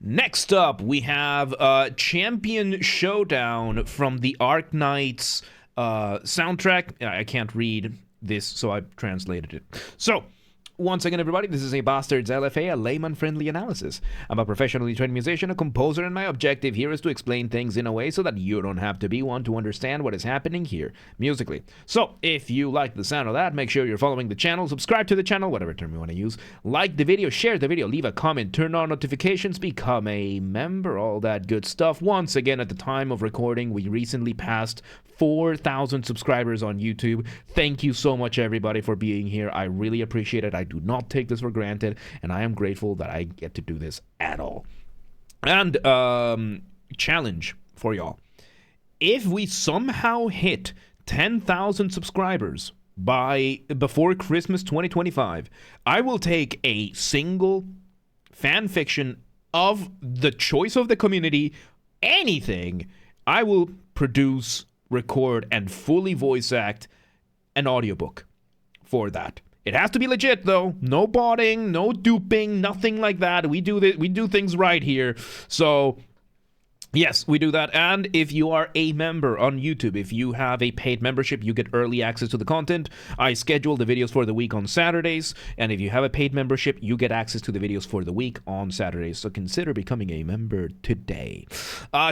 Next up, we have Champion Showdown from the Arknights soundtrack. I can't read this, so I translated it. So, once again, everybody, this is a Basterd's LFA, a layman-friendly analysis. I'm a professionally trained musician, a composer, and my objective here is to explain things in a way so that you don't have to be one to understand what is happening here, musically. So, if you like the sound of that, make sure you're following the channel, subscribe to the channel, whatever term you want to use, like the video, share the video, leave a comment, turn on notifications, become a member, all that good stuff. Once again, at the time of recording, we recently passed 4,000 subscribers on YouTube. Thank you so much, everybody, for being here. I really appreciate it. I do not take this for granted, and I am grateful that I get to do this at all. And challenge for y'all. If we somehow hit 10,000 subscribers before Christmas 2025, I will take a single fan fiction of the choice of the community, anything. I will produce, record, and fully voice act an audiobook for that. It has to be legit, though. No botting, no duping, nothing like that. We do things right here. So yes, we do that. And if you are a member on YouTube, if you have a paid membership, you get early access to the content. I schedule the videos for the week on Saturdays. And if you have a paid membership, you get access to the videos for the week on Saturdays. So consider becoming a member today.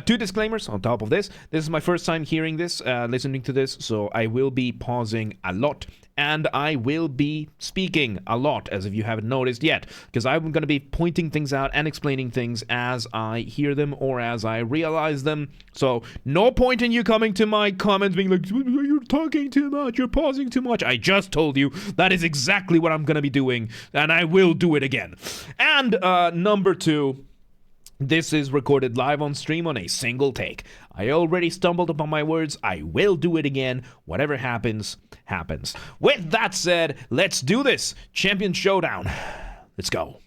Two disclaimers on top of this. This is my first time hearing this, listening to this. So I will be pausing a lot. And I will be speaking a lot, as if you haven't noticed yet, because I'm going to be pointing things out and explaining things as I hear them or as I realize them. So no point in you coming to my comments being like, you're talking too much, you're pausing too much. I just told you that is exactly what I'm going to be doing, and I will do it again. And number two, this is recorded live on stream on a single take. I already stumbled upon my words. I will do it again. Whatever happens, happens. With that said, let's do this. Champion Showdown. Let's go.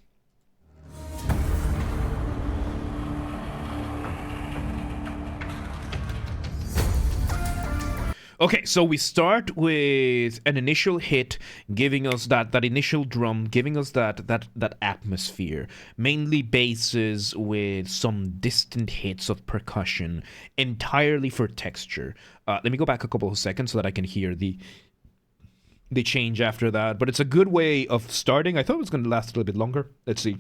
Okay, so we start with an initial hit, giving us that initial drum, giving us that atmosphere, mainly basses with some distant hits of percussion, entirely for texture. Let me go back a couple of seconds so that I can hear the change after that. But it's a good way of starting. I thought it was going to last a little bit longer. Let's see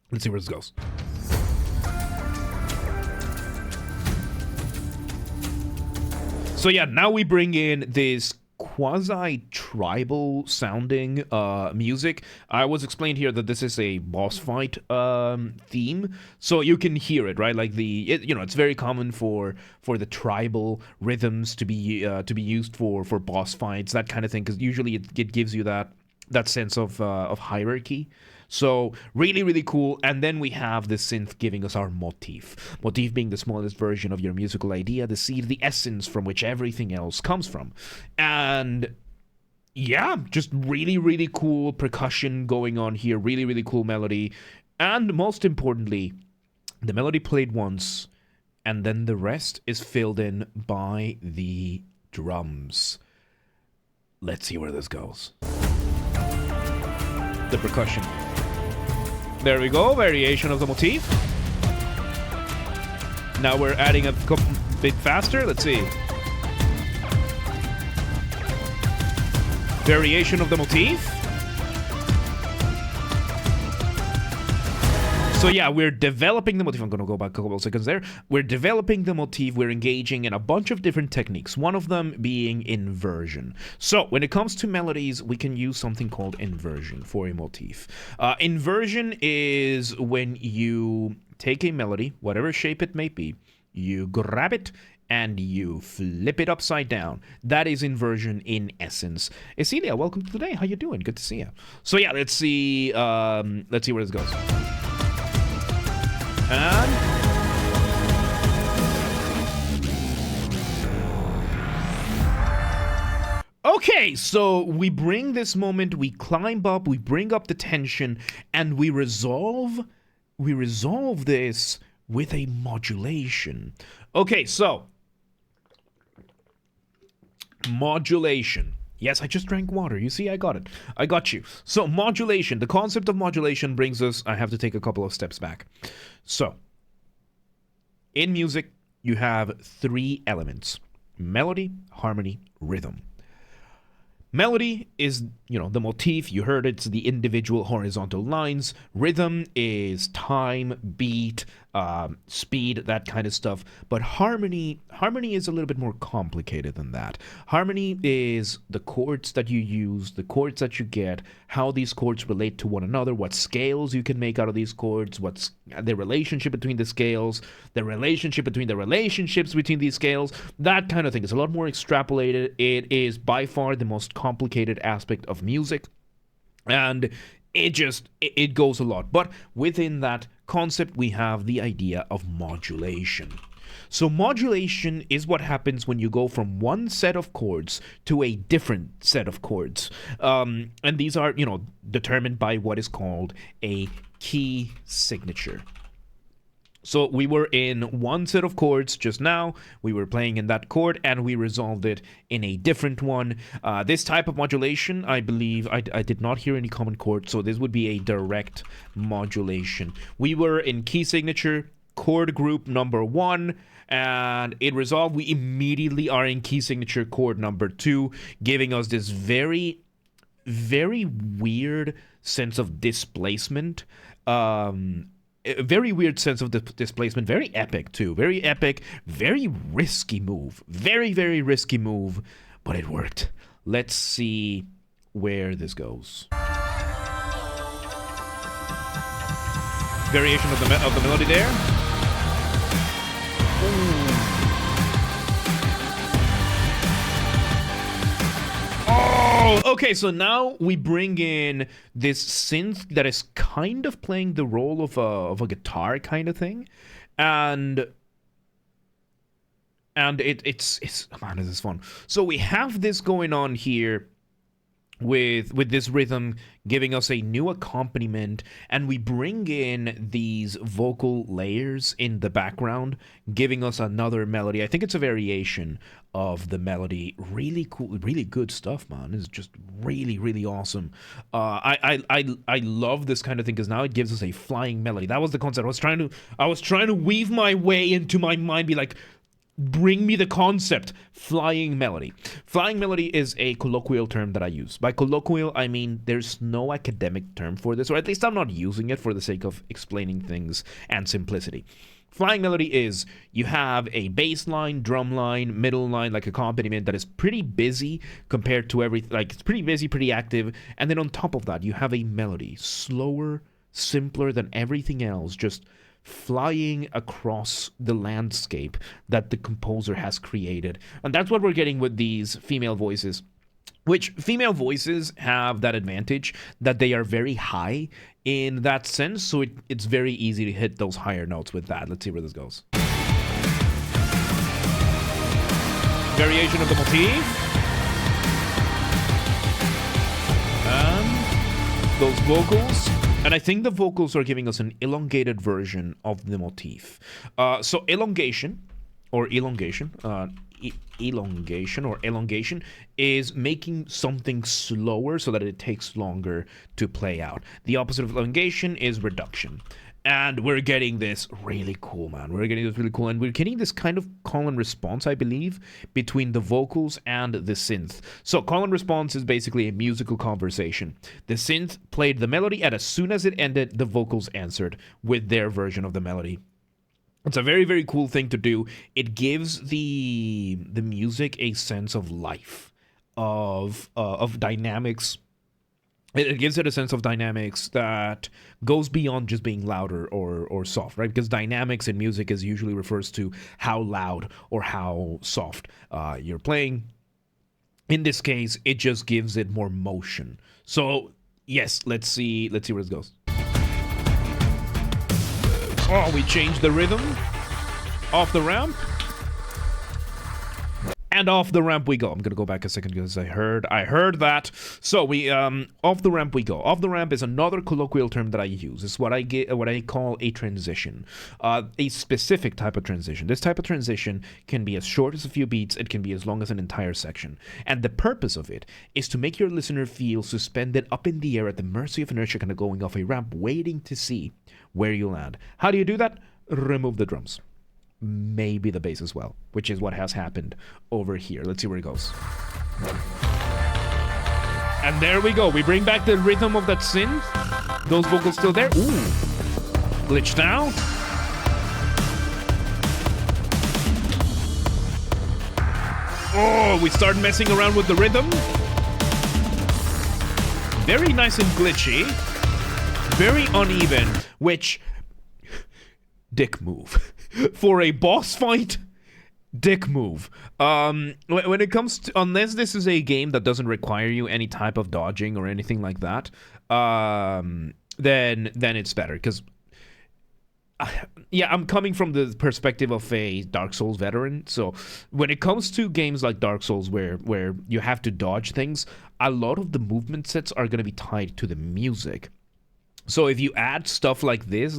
where this goes. So yeah, now we bring in this quasi-tribal sounding music. I was explained here that this is a boss fight theme, so you can hear it, right? Like it's very common for the tribal rhythms to be used for boss fights, that kind of thing, because usually it gives you that sense of hierarchy. So really, really cool. And then we have the synth giving us our motif. Motif being the smallest version of your musical idea, the seed, the essence from which everything else comes from. And yeah, just really, really cool percussion going on here. Really, really cool melody. And most importantly, the melody played once, and then the rest is filled in by the drums. Let's see where this goes. The percussion. There we go, variation of the motif. Now we're adding a bit faster, let's see. Variation of the motif. So yeah, we're developing the motif. I'm going to go back a couple of seconds there. We're developing the motif. We're engaging in a bunch of different techniques, one of them being inversion. So when it comes to melodies, we can use something called inversion for a motif. Inversion is when you take a melody, whatever shape it may be, you grab it, and you flip it upside down. That is inversion in essence. Cecilia, welcome to the day. How you doing? Good to see you. So yeah, let's see where this goes. And okay, so we bring this moment, we climb up, we bring up the tension, and we resolve this with a modulation. Okay, so modulation. Yes, I just drank water. You see, I got it. I got you. So, modulation. The concept of modulation brings us... I have to take a couple of steps back. So, in music, you have 3 elements. Melody, harmony, rhythm. Melody is, the motif. You heard it's the individual horizontal lines. Rhythm is time, beat, speed, that kind of stuff. But harmony is a little bit more complicated than that. Harmony is the chords that you use, the chords that you get, how these chords relate to one another, what scales you can make out of these chords, what's the relationship between the scales, the relationship between the relationships between these scales, that kind of thing. It's a lot more extrapolated. It is by far the most complicated aspect of music, and it goes a lot. But within that concept, we have the idea of modulation. So modulation is what happens when you go from one set of chords to a different set of chords. And these are, determined by what is called a key signature. So we were in one set of chords just now, we were playing in that chord, and we resolved it in a different one. This type of modulation, I believe, I did not hear any common chord, so this would be a direct modulation. We were in key signature, chord group number 1, and it resolved. We immediately are in key signature chord number 2, giving us this very, very weird sense of displacement. A very weird sense of displacement. Very epic, too. Very epic. Very risky move. Very, very risky move. But it worked. Let's see where this goes. Variation of the melody there. Ooh. Oh, okay, so now we bring in this synth that is kind of playing the role of a guitar kind of thing, and it's man, this is fun. So we have this going on here with this rhythm giving us a new accompaniment, and we bring in these vocal layers in the background, giving us another melody. I think it's a variation of the melody. Really cool, really good stuff, man. It's just really, really awesome. I love this kind of thing because now it gives us a flying melody. That was the concept. I was trying to weave my way into my mind, be like, bring me the concept. Flying melody. Flying melody is a colloquial term that I use. By colloquial, I mean there's no academic term for this, or at least I'm not using it for the sake of explaining things and simplicity. Flying melody is you have a bass line, drum line, middle line, like accompaniment that is pretty busy compared to everything. Like, it's pretty busy, pretty active, and then on top of that, you have a melody, slower, simpler than everything else, just flying across the landscape that the composer has created. And that's what we're getting with these female voices, which female voices have that advantage that they are very high in that sense, so it's very easy to hit those higher notes with that. Let's see where this goes. Variation of the motif. And those vocals. And I think the vocals are giving us an elongated version of the motif. So elongation is making something slower so that it takes longer to play out. The opposite of elongation is reduction. And we're getting this really cool, man. We're getting this really cool. And we're getting this kind of call and response, I believe, between the vocals and the synth. So call and response is basically a musical conversation. The synth played the melody, and as soon as it ended, the vocals answered with their version of the melody. It's a very, very cool thing to do. It gives the music a sense of life, of dynamics. It gives it a sense of dynamics that goes beyond just being louder or soft, right? Because dynamics in music is usually refers to how loud or how soft you're playing. In this case, it just gives it more motion. So yes, let's see where this goes. Oh, we changed the rhythm off the ramp. And off the ramp we go. I'm gonna go back a second because I heard that. So we off the ramp we go. Off the ramp is another colloquial term that I use. It's what I call a transition, a specific type of transition. This type of transition can be as short as a few beats. It can be as long as an entire section. And the purpose of it is to make your listener feel suspended up in the air at the mercy of inertia, kind of going off a ramp, waiting to see where you land. How do you do that? Remove the drums. Maybe the bass as well, which is what has happened over here. Let's see where it goes. And there we go. We bring back the rhythm of that synth. Those vocals still there. Ooh. Glitched out. Oh, we start messing around with the rhythm. Very nice and glitchy. Very uneven, which... dick move. For a boss fight, dick move. When it comes to, unless this is a game that doesn't require you any type of dodging or anything like that, then it's better. Because, yeah, I'm coming from the perspective of a Dark Souls veteran. So when it comes to games like Dark Souls where you have to dodge things, a lot of the movement sets are going to be tied to the music. So if you add stuff like this,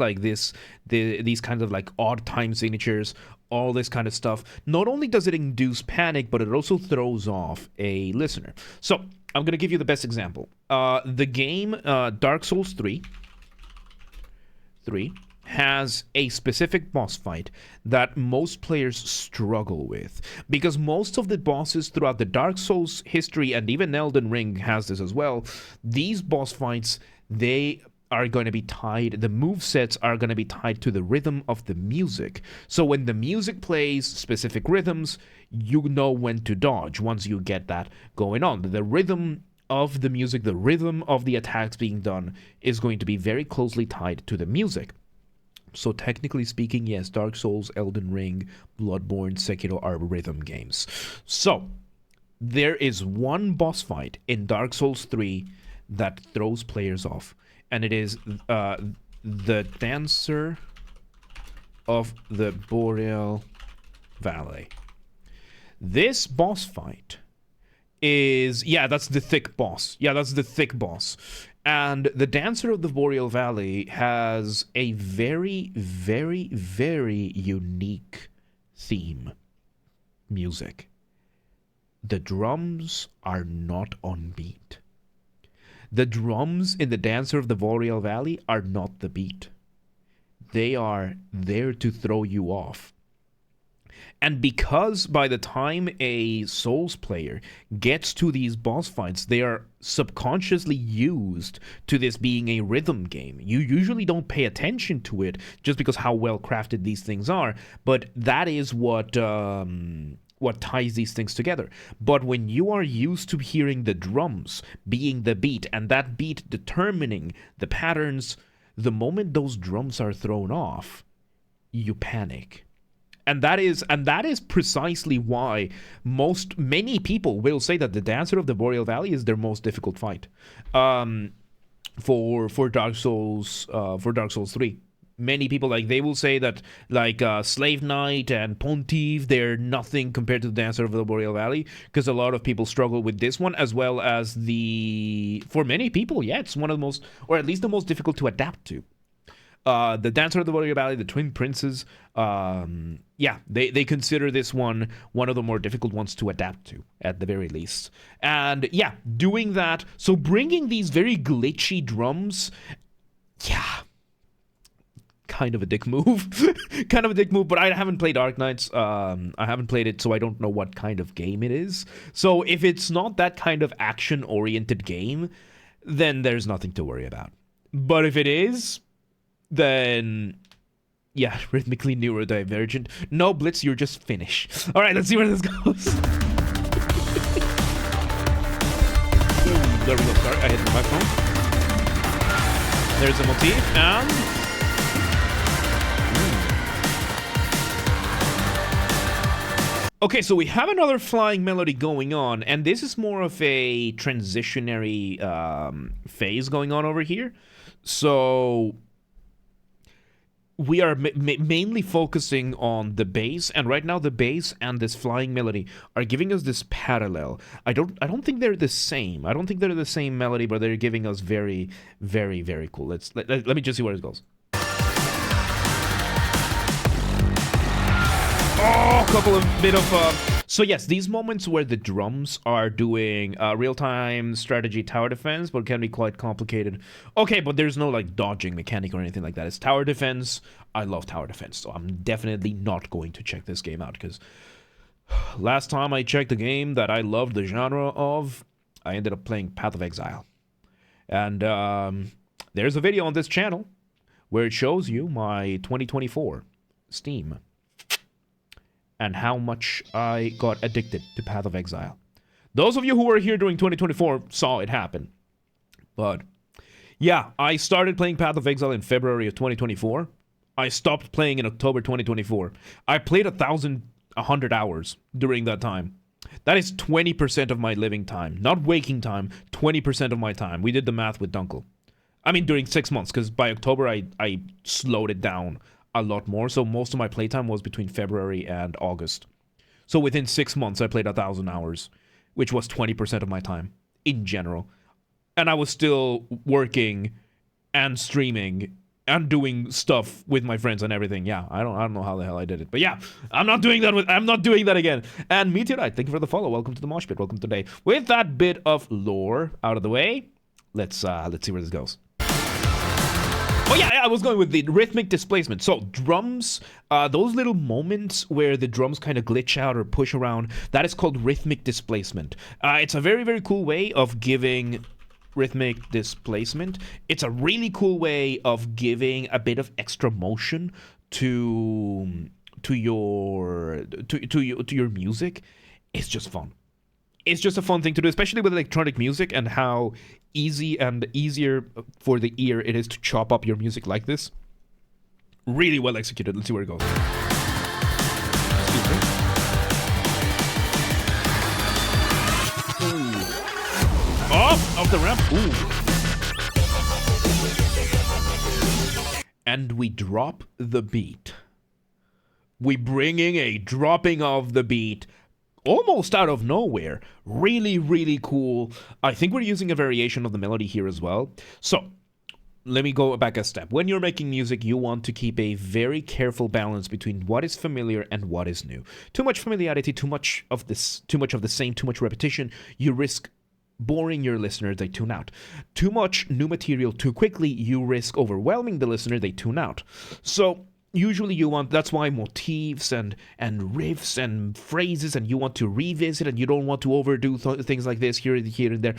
these kinds of like odd time signatures, all this kind of stuff, not only does it induce panic, but it also throws off a listener. So I'm going to give you the best example. The game Dark Souls 3 has a specific boss fight that most players struggle with, because most of the bosses throughout the Dark Souls history, and even Elden Ring has this as well, these boss fights, they are going to be tied, the movesets are going to be tied to the rhythm of the music. So when the music plays specific rhythms, you know when to dodge once you get that going on. The rhythm of the music, the rhythm of the attacks being done is going to be very closely tied to the music. So technically speaking, yes, Dark Souls, Elden Ring, Bloodborne, Sekiro are rhythm games. So there is one boss fight in Dark Souls 3 that throws players off. And it is the Dancer of the Boreal Valley. This boss fight is... yeah, that's the thick boss. Yeah, that's the thick boss. And the Dancer of the Boreal Valley has a very, very, very unique theme. Music. The drums are not on beat. The drums in the Dancer of the Boreal Valley are not the beat. They are there to throw you off. And because by the time a Souls player gets to these boss fights, they are subconsciously used to this being a rhythm game. You usually don't pay attention to it just because how well crafted these things are, but that is what ties these things together. But when you are used to hearing the drums being the beat, and that beat determining the patterns, the moment those drums are thrown off, you panic. And that is precisely why many people will say that the Dancer of the Boreal Valley is their most difficult fight for Dark Souls 3. Many people, like, they will say that, like, Slave Knight and Pontiff, they're nothing compared to the Dancer of the Boreal Valley, because a lot of people struggle with this one, as well as for many people, yeah, it's one of the most, or at least the most difficult to adapt to. The Dancer of the Boreal Valley, the Twin Princes, yeah, they consider this one of the more difficult ones to adapt to, at the very least. And yeah, doing that, so bringing these very glitchy drums, yeah, kind of a dick move. Kind of a dick move, but I haven't played Arknights. I haven't played it, so I don't know what kind of game it is. So if it's not that kind of action-oriented game, then there's nothing to worry about. But if it is, then yeah, rhythmically neurodivergent. No, Blitz, you're just Finnish. All right, let's see where this goes. There we go. Sorry, I hit the microphone. There's a motif, and okay, so we have another flying melody going on, and this is more of a transitionary phase going on over here. So we are mainly focusing on the bass, and right now the bass and this flying melody are giving us this parallel. I don't think they're the same. I don't think they're the same melody, but they're giving us very, very, very cool. Let me just see where it goes. Oh, a couple of bit of so yes, these moments where the drums are doing real-time strategy tower defense, but can be quite complicated. Okay, but there's no like dodging mechanic or anything like that. It's tower defense. I love tower defense, so I'm definitely not going to check this game out, because last time I checked the game that I loved the genre of, I ended up playing Path of Exile. And there's a video on this channel where it shows you my 2024 Steam and how much I got addicted to Path of Exile. Those of you who were here during 2024 saw it happen. But yeah, I started playing Path of Exile in February of 2024. I stopped playing in October 2024. I played 1,100 hours during that time. That is 20% of my living time. Not waking time, 20% of my time. We did the math with Dunkel. I mean, during 6 months, because by October I slowed it down a lot more. So most of my playtime was between February and August. So within 6 months, I played 1,000 hours, which was 20% of my time in general. And I was still working and streaming and doing stuff with my friends and everything. Yeah, I don't know how the hell I did it, but yeah, I'm not doing that again. And Meteorite, thank you for the follow. Welcome to the Mosh Pit. Welcome today. With that bit of lore out of the way, let's see where this goes. Oh yeah, I was going with the rhythmic displacement. So drums, those little moments where the drums kind of glitch out or push around, that is called rhythmic displacement. It's a very, very cool way of giving rhythmic displacement. It's a really cool way of giving a bit of extra motion to your music. It's just fun. It's just a fun thing to do, especially with electronic music and how easy and easier for the ear it is to chop up your music like this. Really well executed. Let's see where it goes. Excuse me. Off the ramp. Ooh. And we drop the beat. We bringing a dropping of the beat almost out of nowhere. Really, really cool. I think we're using a variation of the melody here as well. So let me go back a step. When you're making music, you want to keep a very careful balance between what is familiar and what is new. Too much familiarity, too much of the same, too much repetition, you risk boring your listener, they tune out. Too much new material too quickly, you risk overwhelming the listener, they tune out. So usually you want, that's why motifs and riffs and phrases, and you want to revisit and you don't want to overdo things like this here and there.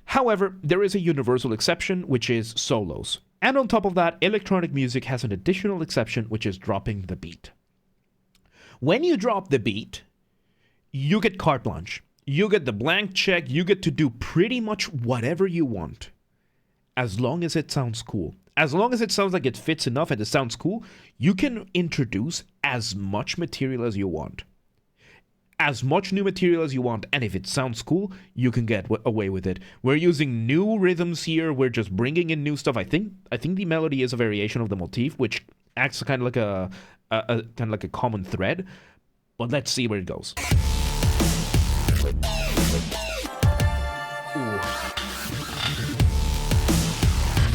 However, there is a universal exception, which is solos. And on top of that, electronic music has an additional exception, which is dropping the beat. When you drop the beat, you get carte blanche. You get the blank check. You get to do pretty much whatever you want, as long as it sounds cool. As long as it sounds like it fits enough and it sounds cool, you can introduce as much material as you want. As much new material as you want, and if it sounds cool, you can get away with it. We're using new rhythms here. We're just bringing in new stuff. I think the melody is a variation of the motif, which acts kind of like a common thread. But let's see where it goes.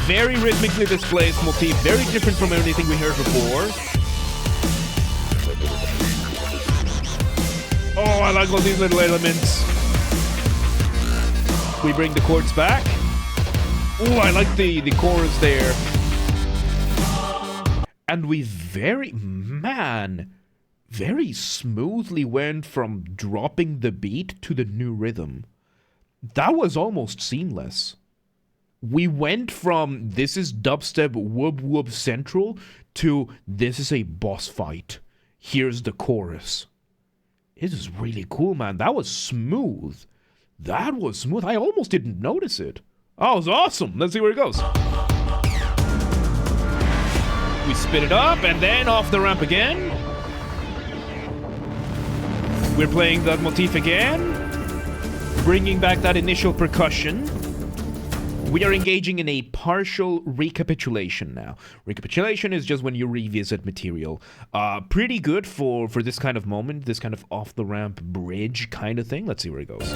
Very rhythmically displaced motif, very different from anything we heard before. Oh, I like all these little elements. We bring the chords back. Oh, I like the chorus there. And we very smoothly went from dropping the beat to the new rhythm. That was almost seamless. We went from this is dubstep whoop whoop central to this is a boss fight. Here's the chorus. It is really cool, man. That was smooth. That was smooth. I almost didn't notice it. Oh, it was awesome. Let's see where it goes. We spin it up and then off the ramp again. We're playing that motif again. Bringing back that initial percussion. We are engaging in a partial recapitulation now. Recapitulation is just when you revisit material. Pretty good for this kind of moment, this kind of off-the-ramp bridge kind of thing. Let's see where it goes.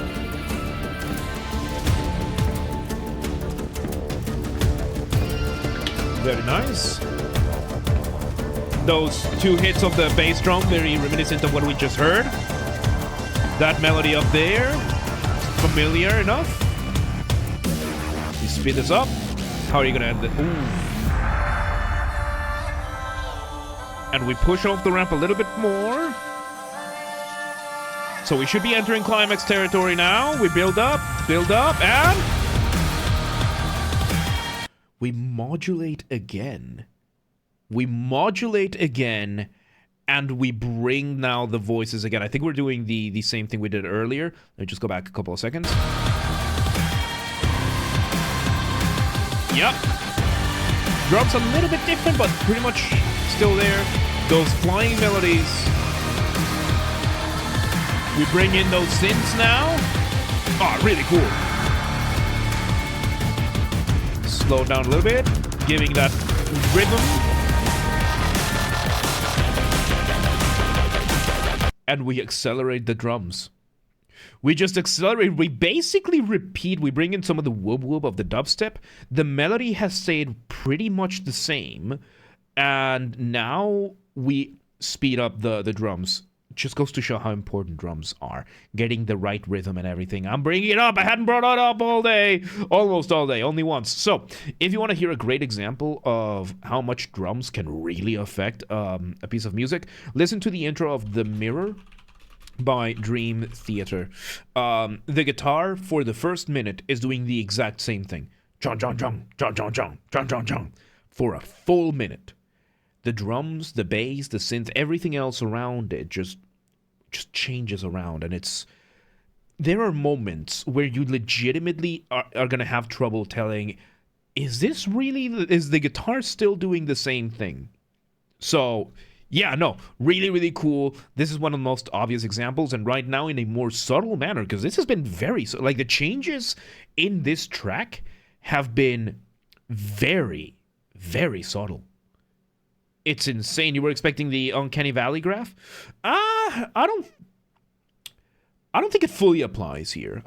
Very nice. Those two hits of the bass drum, very reminiscent of what we just heard. That melody up there, familiar enough. You speed this up. How are you gonna end it? Ooh. And we push off the ramp a little bit more. So we should be entering climax territory now. We build up, and we modulate again. And we bring now the voices again. I think we're doing the same thing we did earlier. Let me just go back a couple of seconds. Yep. Drums a little bit different, but pretty much still there. Those flying melodies. We bring in those synths now. Oh, really cool. Slow down a little bit, giving that rhythm. And we accelerate the drums. We just accelerate. We basically repeat. We bring in some of the whoop whoop of the dubstep. The melody has stayed pretty much the same. And now we speed up the drums. Just goes to show how important drums are. Getting the right rhythm and everything. I'm bringing it up. I hadn't brought it up all day. Almost all day. Only once. So, if you want to hear a great example of how much drums can really affect a piece of music, listen to the intro of The Mirror by Dream Theater. The guitar for the first minute is doing the exact same thing. Jong, jong, jong, jong, jong, jong, jong, jong, jong. For a full minute. The drums, the bass, the synth, everything else around it just changes around, and there are moments where you legitimately are gonna have trouble telling, is the guitar still doing the same thing? So yeah, no, really, really cool. This is one of the most obvious examples, and right now in a more subtle manner, because this has been very, like, the changes in this track have been very, very subtle. It's insane. You were expecting the Uncanny Valley graph? I don't think it fully applies here.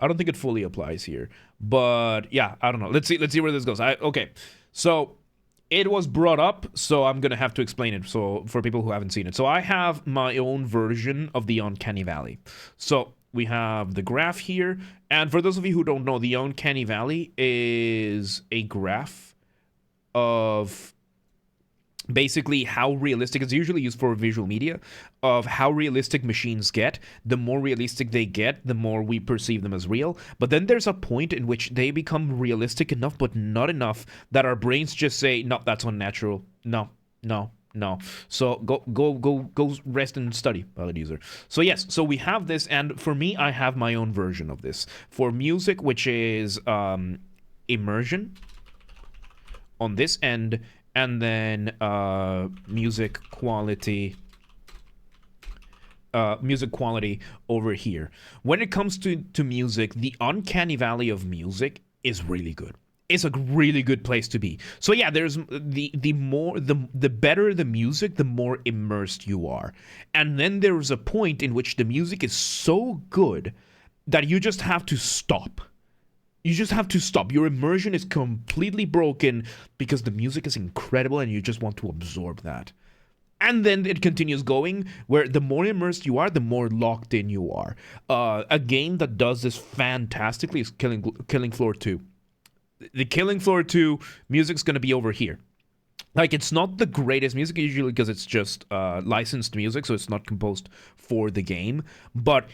But yeah, I don't know. Let's see where this goes. Okay. So it was brought up, so I'm gonna have to explain it. So for people who haven't seen it, so I have my own version of the Uncanny Valley. So we have the graph here, and for those of you who don't know, the Uncanny Valley is a graph of basically how realistic, it's usually used for visual media, of how realistic machines get. The more realistic they get, the more we perceive them as real. But then there's a point in which they become realistic enough, but not enough, that our brains just say, no, that's unnatural. No. So go rest and study, valid user. So yes, so we have this, and for me, I have my own version of this. For music, which is immersion on this end, and then music quality over here. When it comes to music, the Uncanny Valley of music is really good. It's a really good place to be. So yeah, there's the better the music, the more immersed you are. And then there's a point in which the music is so good that you just have to stop. Your immersion is completely broken because the music is incredible and you just want to absorb that. And then it continues going, where the more immersed you are, the more locked in you are. A game that does this fantastically is Killing Floor 2. The Killing Floor 2 music's going to be over here. Like, it's not the greatest music usually because it's just licensed music, so it's not composed for the game. But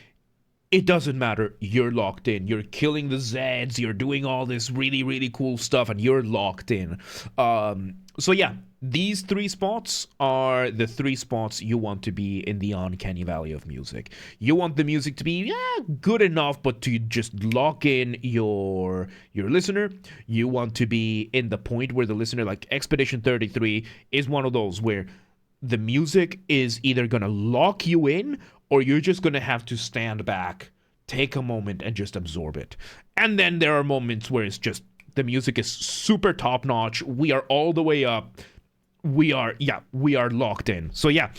it doesn't matter. You're locked in. You're killing the Zeds. You're doing all this really, really cool stuff, and you're locked in. So yeah, these three spots are the three spots you want to be in the Uncanny Valley of music. You want the music to be good enough, but to just lock in your listener. You want to be in the point where the listener, like Expedition 33, is one of those where the music is either going to lock you in, or you're just going to have to stand back, take a moment, and just absorb it. And then there are moments where it's just The music is super top notch. We are all the way up. We are locked in. So yeah,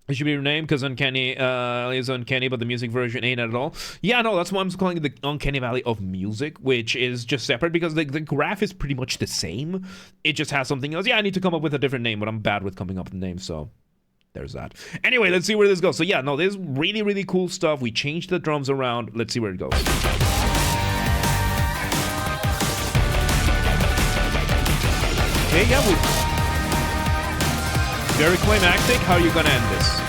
it should be renamed because Uncanny is Uncanny, but the music version ain't at all. Yeah, no, that's why I'm calling it the Uncanny Valley of Music, which is just separate because the graph is pretty much the same. It just has something else. Yeah, I need to come up with a different name, but I'm bad with coming up with names, so there's that. Anyway, let's see where this goes. So yeah, no, this is really, really cool stuff. We changed the drums around. Let's see where it goes. Okay, yeah, very climactic. How are you gonna end this?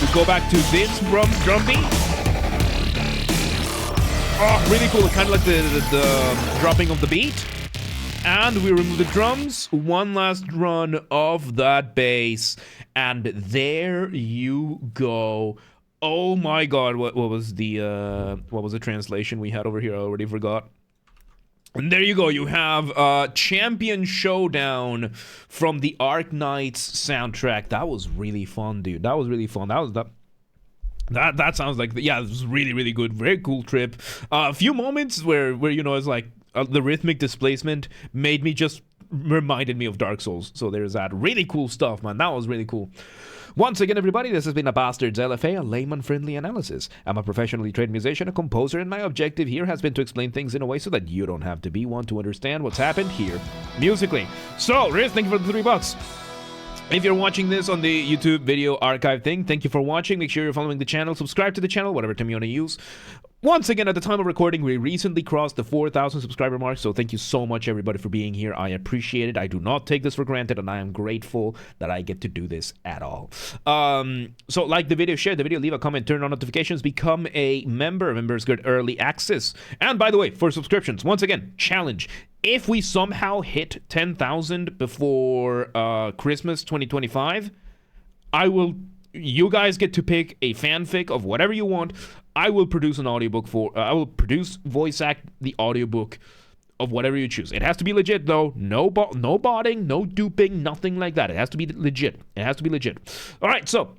We go back to this drum beat. Oh, really cool. Kind of like the dropping of the beat. And we remove the drums. One last run of that bass. And there you go. Oh my god, what was the translation we had over here? I already forgot. And there you go, you have Champion Showdown from the Arknights soundtrack. That was really fun, dude. That was really fun. That sounds like, yeah, it was really, really good. Very cool trip. A few moments where you know, it's like the rhythmic displacement reminded me of Dark Souls. So there's that. Really cool stuff, man. That was really cool. Once again, everybody, this has been a Basterd's LFA, a layman-friendly analysis. I'm a professionally trained musician, a composer, and my objective here has been to explain things in a way so that you don't have to be one to understand what's happened here musically. So, Riz, thank you for the $3. If you're watching this on the YouTube video archive thing, thank you for watching. Make sure you're following the channel, subscribe to the channel, whatever term you want to use. Once again, at the time of recording, we recently crossed the 4,000 subscriber mark, so thank you so much, everybody, for being here. I appreciate it. I do not take this for granted, and I am grateful that I get to do this at all. So like the video, share the video, leave a comment, turn on notifications, become a member. Members get early access. And by the way, for subscriptions, once again, challenge. If we somehow hit 10,000 before Christmas 2025, you guys get to pick a fanfic of whatever you want. I will produce an audiobook I will produce, voice act the audiobook of whatever you choose. It has to be legit, though. No botting, no duping, nothing like that. It has to be legit. It has to be legit. All right, so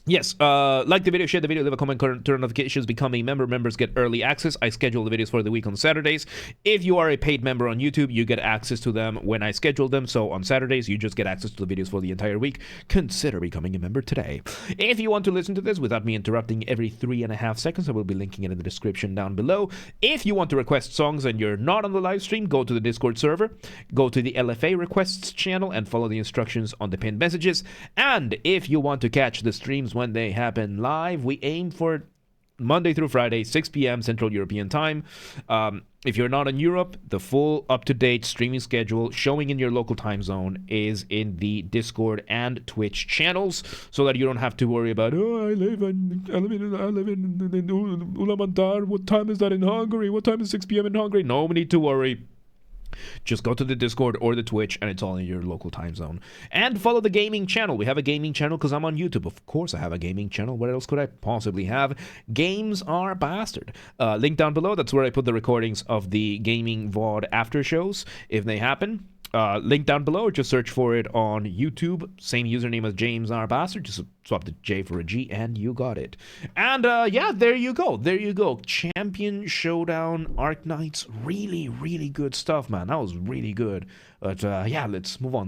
yes, like the video, share the video, leave a comment, turn on notifications, become a member. Members get early access. I schedule the videos for the week on Saturdays. If you are a paid member on YouTube, you get access to them when I schedule them. So on Saturdays, you just get access to the videos for the entire week. Consider becoming a member today. If you want to listen to this without me interrupting every 3.5 seconds, I will be linking it in the description down below. If you want to request songs and you're not on the live stream, go to the Discord server, go to the LFA requests channel, and follow the instructions on the pinned messages. And if you want to catch the streams when they happen live, we aim for Monday through Friday, 6 p.m. Central European Time. If you're not in Europe, the full up-to-date streaming schedule showing in your local time zone is in the Discord and Twitch channels, so that you don't have to worry about, oh, I live in Ulaanbaatar. What time is that in Hungary? What time is 6 p.m. in Hungary? No need to worry. Just go to the Discord or the Twitch, and it's all in your local time zone. And follow the gaming channel. We have a gaming channel because I'm on YouTube. Of course I have a gaming channel. What else could I possibly have? Games are Basterd. Link down below. That's where I put the recordings of the gaming VOD after shows, if they happen. Link down below, or just search for it on YouTube. Same username as James R. Basterd. Just swap the J for a G, and you got it. And yeah, there you go. There you go. Champion Showdown, Arknights. Really, really good stuff, man. That was really good. But yeah, let's move on.